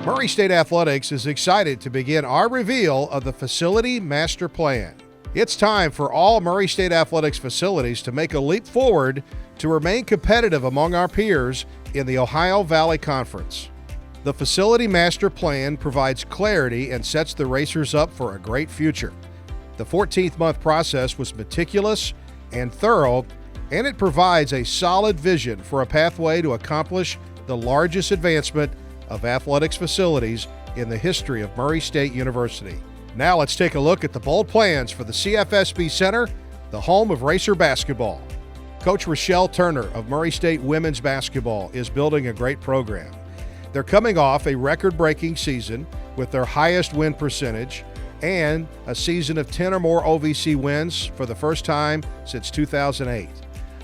Murray State Athletics is excited to begin our reveal of the Facility Master Plan. It's time for all Murray State Athletics facilities to make a leap forward to remain competitive among our peers in the Ohio Valley Conference. The Facility Master Plan provides clarity and sets the racers up for a great future. The 14-month process was meticulous and thorough, and it provides a solid vision for a pathway to accomplish the largest advancement of athletics facilities in the history of Murray State University. Now let's take a look at the bold plans for the CFSB Center, the home of Racer basketball. Coach Rochelle Turner of Murray State Women's Basketball is building a great program. They're coming off a record-breaking season with their highest win percentage and a season of 10 or more OVC wins for the first time since 2008.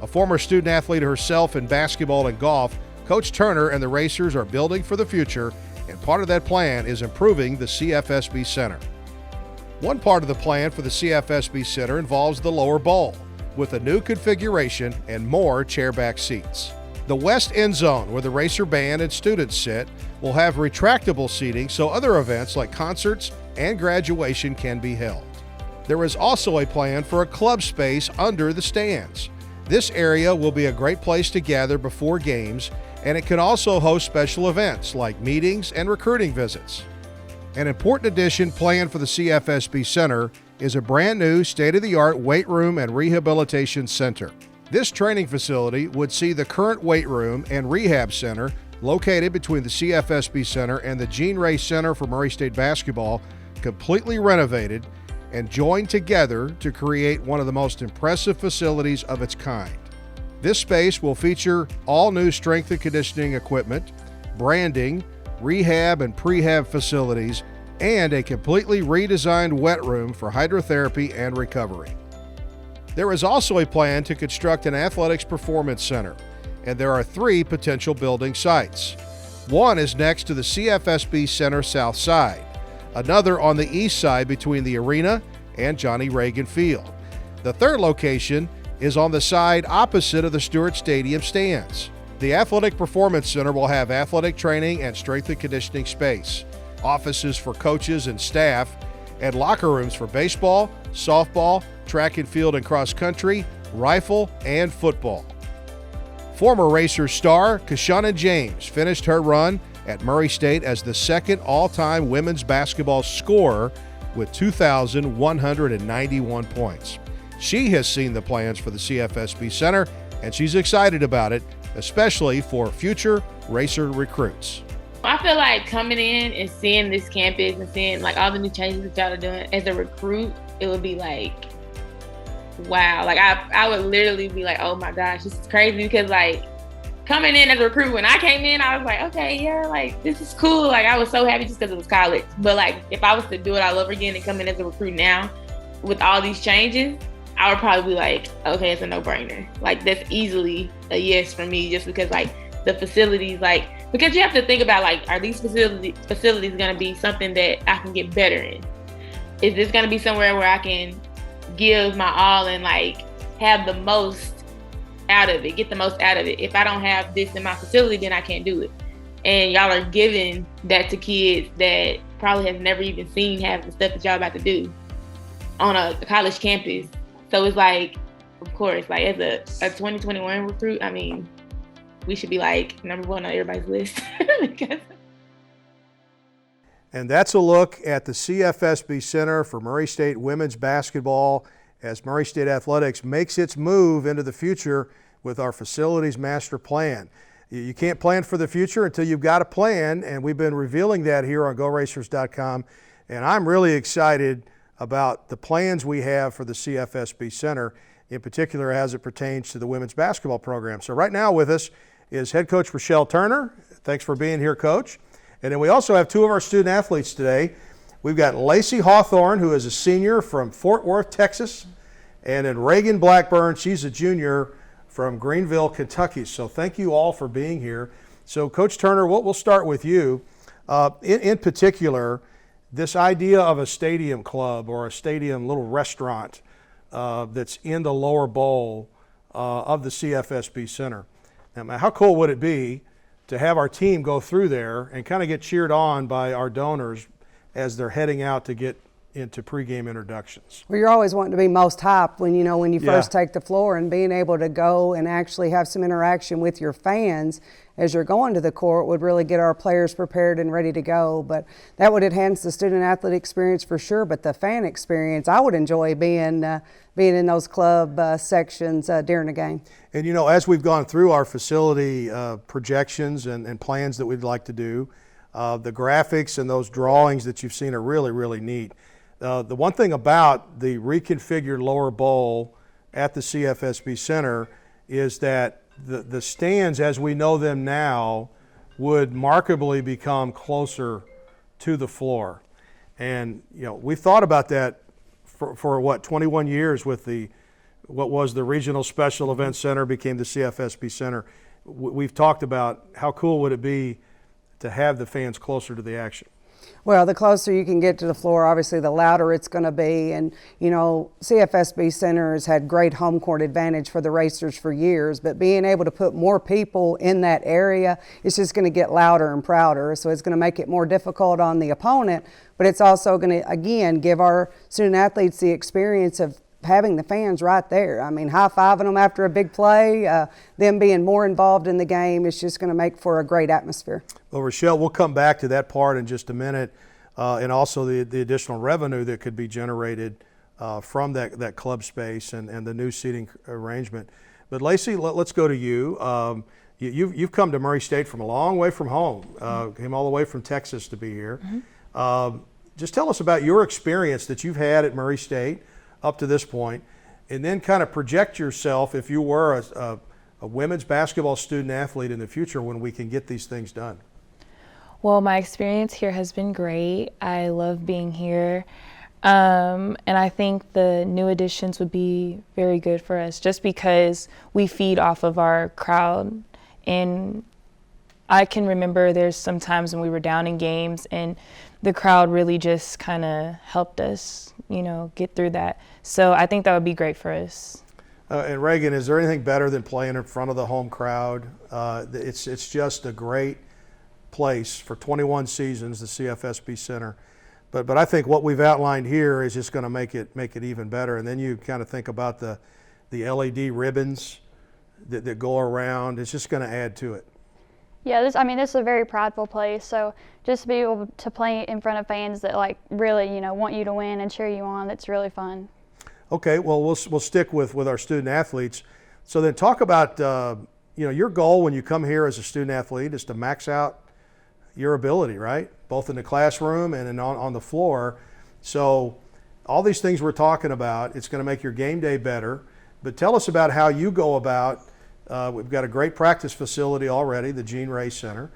A former student athlete herself in basketball and golf, Coach Turner and the Racers are building for the future, and part of that plan is improving the CFSB Center. One part of the plan for the CFSB Center involves the lower bowl, with a new configuration and more chairback seats. The west end zone, where the Racer band and students sit, will have retractable seating so other events like concerts and graduation can be held. There is also a plan for a club space under the stands. This area will be a great place to gather before games, and it can also host special events like meetings and recruiting visits. An important addition planned for the CFSB Center is a brand new state-of-the-art weight room and rehabilitation center. This training facility would see the current weight room and rehab center located between the CFSB Center and the Gene Ray Center for Murray State Basketball completely renovated and joined together to create one of the most impressive facilities of its kind. This space will feature all new strength and conditioning equipment, branding, rehab and prehab facilities, and a completely redesigned wet room for hydrotherapy and recovery. There is also a plan to construct an athletics performance center, and there are 3 potential building sites. One is next to the CFSB Center South Side, another on the east side between the arena and Johnny Reagan Field. The third location is on the side opposite of the Stewart Stadium stands. The Athletic Performance Center will have athletic training and strength and conditioning space, offices for coaches and staff, and locker rooms for baseball, softball, track and field and cross country, rifle, and football. Former Racer star Kashana James finished her run at Murray State as the second all-time women's basketball scorer with 2,191 points. She has seen the plans for the CFSB Center, and she's excited about it, especially for future Racer recruits. I feel like coming in and seeing this campus and seeing like all the new changes that y'all are doing as a recruit, it would be like, wow. Like I would literally be like, oh my gosh, this is crazy, because like coming in as a recruit, when I came in, I was like, okay, yeah, like this is cool. Like I was so happy just because it was college. But like if I was to do it all over again and come in as a recruit now with all these changes, I would probably be like, okay, it's a no-brainer. Like that's easily a yes for me, just because like the facilities, like, because you have to think about like, are these facilities going to be something that I can get better in? Is this going to be somewhere where I can give my all and like have the most out of it, get the most out of it? If I don't have this in my facility, then I can't do it. And y'all are giving that to kids that probably have never even seen half the stuff that y'all about to do on a college campus. So it's like, of course, like as a 2021 recruit, I mean, we should be like number 1 on everybody's list. And that's a look at the CFSB Center for Murray State Women's Basketball as Murray State Athletics makes its move into the future with our Facilities Master Plan. You can't plan for the future until you've got a plan, and we've been revealing that here on GoRacers.com, and I'm really excited about the plans we have for the CFSB Center, in particular as it pertains to the women's basketball program. So right now with us is head coach Rochelle Turner. Thanks for being here, Coach. And then we also have 2 of our student athletes today. We've got Lacey Hawthorne, who is a senior from Fort Worth, Texas, and then Reagan Blackburn, she's a junior from Greenville, Kentucky. So thank you all for being here. So Coach Turner, we'll start with you. In particular, this idea of a stadium club or a stadium little restaurant that's in the lower bowl of the CFSB Center. Now, how cool would it be to have our team go through there and kind of get cheered on by our donors as they're heading out to get into pregame introductions. Well, you're always wanting to be most hyped when when you Yeah. first take the floor, and being able to go and actually have some interaction with your fans as you're going to the court would really get our players prepared and ready to go. But that would enhance the student athlete experience for sure. But the fan experience, I would enjoy being in those club sections during the game. And as we've gone through our facility projections and plans that we'd like to do, the graphics and those drawings that you've seen are really, really neat. The one thing about the reconfigured lower bowl at the CFSB Center is that the stands as we know them now would markedly become closer to the floor. And we've thought about that for 21 years with what was the Regional Special Events Center became the CFSB Center. We've talked about how cool would it be to have the fans closer to the action. Well, the closer you can get to the floor, obviously, the louder it's going to be. And, CFSB Center has had great home court advantage for the racers for years, but being able to put more people in that area, it's just going to get louder and prouder. So it's going to make it more difficult on the opponent, but it's also going to, again, give our student athletes the experience of having the fans right there. I mean, high-fiving them after a big play, them being more involved in the game is just going to make for a great atmosphere. Well, Rochelle, we'll come back to that part in just a minute, and also the additional revenue that could be generated from that club space and the new seating arrangement. But Lacey, let's go to you. You've come to Murray State from a long way from home, came all the way from Texas to be here. Just tell us about your experience that you've had at Murray State up to this point, and then kind of project yourself if you were a women's basketball student athlete in the future when we can get these things done. Well, my experience here has been great. I love being here. And I think the new additions would be very good for us just because we feed off of our crowd. And I can remember there's some times when we were down in games and the crowd really just kind of helped us, get through that. So I think that would be great for us. And Reagan, is there anything better than playing in front of the home crowd? It's just a great place for 21 seasons, the CFSB Center. But I think what we've outlined here is just going to make it even better. And then you kind of think about the LED ribbons that go around. It's just going to add to it. Yeah, this is a very prideful place. So just to be able to play in front of fans that really, want you to win and cheer you on, it's really fun. Okay, well, we'll stick with our student athletes. So then talk about, your goal when you come here as a student athlete is to max out your ability, right? Both in the classroom and on the floor. So all these things we're talking about, it's going to make your game day better. But tell us about how you go about, we've got a great practice facility already, the Gene Ray Center,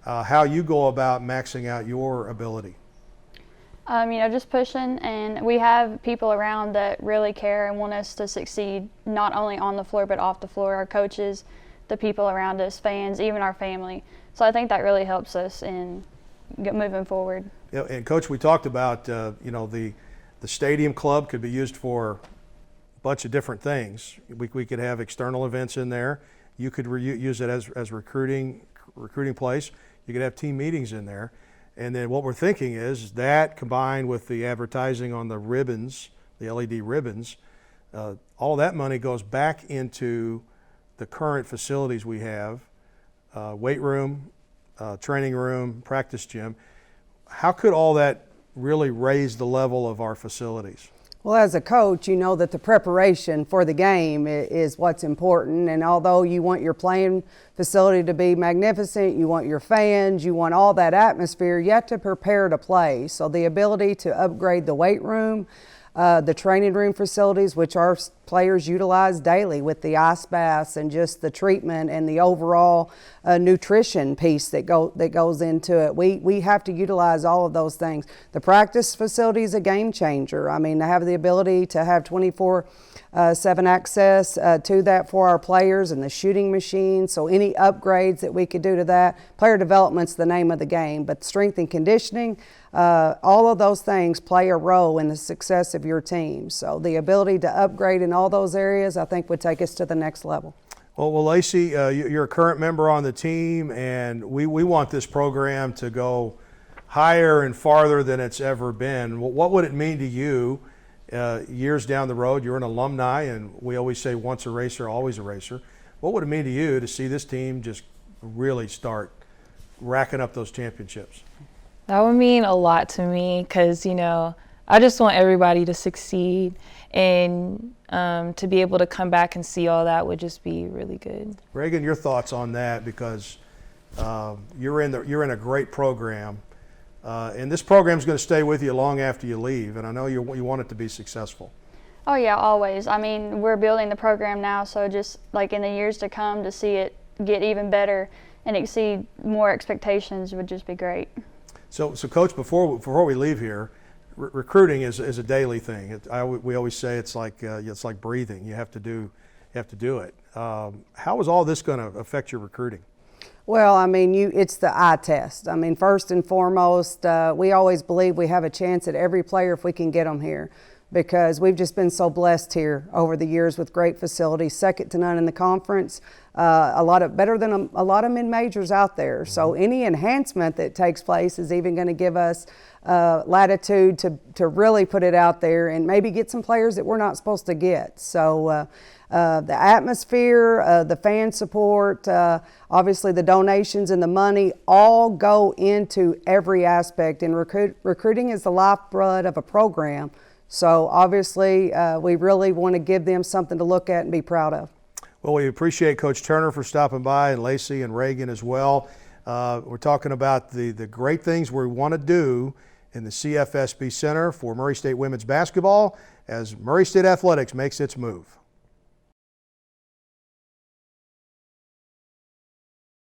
how you go about maxing out your ability. Just pushing, and we have people around that really care and want us to succeed, not only on the floor but off the floor, our coaches, the people around us, fans, even our family. So I think that really helps us in moving forward. Yeah, and Coach, we talked about, the stadium club could be used for a bunch of different things. We could have external events in there. You could use it as recruiting place. You could have team meetings in there. And then what we're thinking is that combined with the advertising on the ribbons, the LED ribbons, all that money goes back into the current facilities we have, weight room, training room, practice gym. How could all that really raise the level of our facilities? Well, as a coach, you know that the preparation for the game is what's important. And although you want your playing facility to be magnificent, you want your fans, you want all that atmosphere, you have to prepare to play. So the ability to upgrade the weight room, the training room facilities, which our players utilize daily with the ice baths and just the treatment and the overall nutrition piece that goes into it. We have to utilize all of those things. The practice facility is a game changer. I mean, to have the ability to have 24/7 access to that for our players and the shooting machine. So any upgrades that we could do to that, player development's the name of the game, but strength and conditioning, all of those things play a role in the success of your team. So the ability to upgrade in all those areas, I think, would take us to the next level. Well, Lacey, you're a current member on the team, and we want this program to go higher and farther than it's ever been. What would it mean to you years down the road? You're an alumni, and we always say once a racer, always a racer. What would it mean to you to see this team just really start racking up those championships? That would mean a lot to me because, you know, I just want everybody to succeed, and to be able to come back and see all that would just be really good. Reagan, your thoughts on that, because you're in a great program, and this program is going to stay with you long after you leave, and I know you want it to be successful. Oh yeah, always. I mean, we're building the program now, so just like in the years to come, to see it get even better and exceed more expectations would just be great. So Coach, before we leave here, recruiting is a daily thing. We always say it's like breathing. You have to do it. How is all this going to affect your recruiting? Well, I mean, it's the eye test. I mean, first and foremost, we always believe we have a chance at every player if we can get them here, because we've just been so blessed here over the years with great facilities, second to none in the conference, better than a lot of mid-majors out there. So any enhancement that takes place is even going to give us latitude to really put it out there and maybe get some players that we're not supposed to get. So the atmosphere, the fan support, obviously the donations and the money all go into every aspect, and recruiting is the lifeblood of a program. So obviously we really want to give them something to look at and be proud of. Well, we appreciate Coach Turner for stopping by, and Lacey and Reagan as well. We're talking about the great things we want to do in the CFSB Center for Murray State women's basketball as Murray State Athletics makes its move.